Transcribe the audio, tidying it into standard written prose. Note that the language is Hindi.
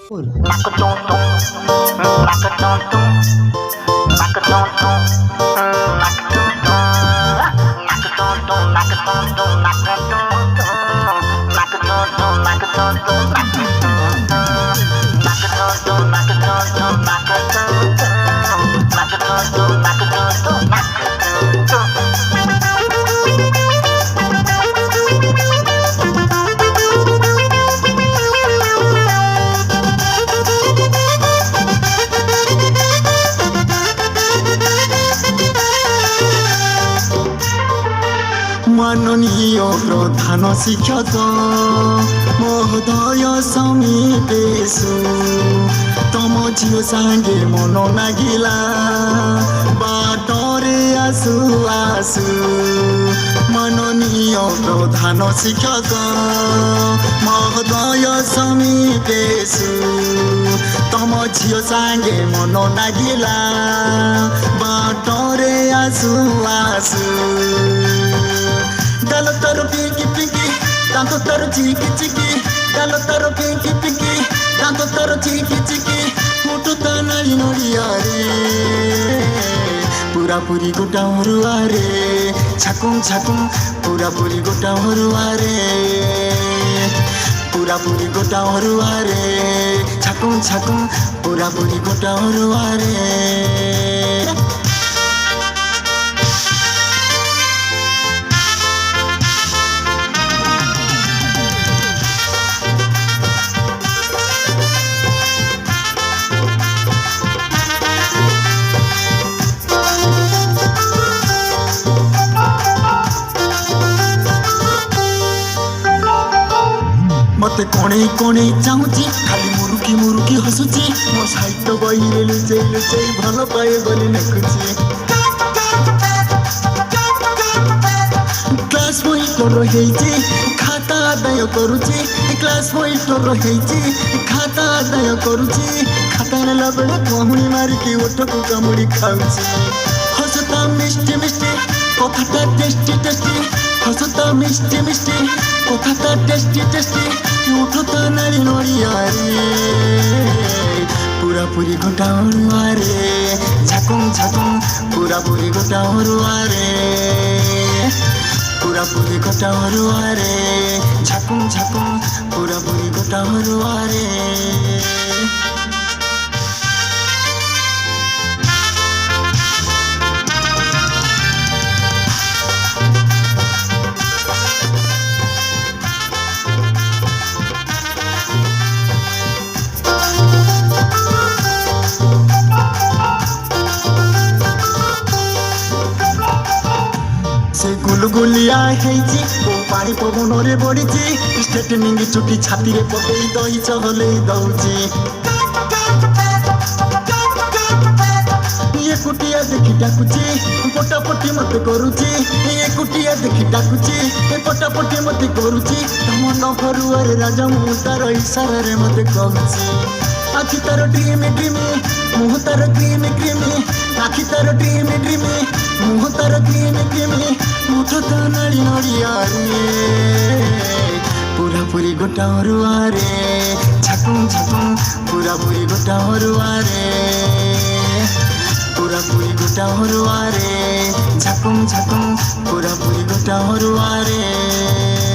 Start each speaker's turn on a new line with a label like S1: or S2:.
S1: Full.
S2: माननीय प्रधान शिक्षक महोदय समीपेशु तम झील सांगे मन नागिला बाटरे आसु आसु माननीय प्रधान शिक्षक महोदय समीपेशु तम झील सांगे मन नागिला बाटरे आसु आसु गाल तार पिंकी पिंकी दांत तार चिकी चिकी गाल तार पिंकी पिंकी दांत तार चिकी चिकी मुटुता नाली नड़िया रे पूरा पूरी गोटा हरुआ रे छाकुम छाकुम पूरा पूरी गोटा हरुआ रे पूरा पूरी गोटा हरुआ रे छाकुम छाकुम पूरा पूरी गोटा हरुआ रे मते कोणे कोणे चाहूची खाली मुरुकी मुरुकी हसुची मो साहित्य बहिरे लुचै लुचै भल पाए बोली नकुची क्लास मोइटर हेइची खाता आदाय करूची क्लास मोइटर हेइची खाता आदाय करूची खाता नेला बेले कहुणी मारिकी ओठको कामुड़ी खाउची हसता मिष्टी मिष्टी कथाटा टेस्टी टेस्टी हसता मिष्टी मिष्टी कथाटा टेस्टी टेस्टी उठता नारी नड़िया रे पूरा पूरी गोटा हरुआ रे झाकुम झाकुम पूरा पूरी गोटा हरुआ रे पूरा पूरी गोटा हरुआ रे झाकुम झाकुम पूरा पूरी गोटा हरुआ रे गुलगुलिया हेइची पानी पवन रे बड़ीची स्ट्रेटनिंग चुटी छाती रे पकई दही चहले दउची ये कुटिया देखी डाकुची पटापटी मत करूची ये कुटिया देखी डाकुची पटापटी मत करूची तम नखरुआ रे राजा मु तार इशारा रे मत कहूची आखि तार ड्रीमी ड्रीमी मुह तार क्रीमी क्रीमी आखि तार ड्रीमी ड्रीमी मुह तार क्रीमी क्रीमी मुठता नाड़ी नड़िया रे पूरा पूरी गोटा हरुआ रे झाकुम झाकुम पूरा पूरी गोटा हरुआ रे पूरा पूरी गोटा हरुआ रे झाकुम झाकुम पूरा पूरी गोटा हरुआ रे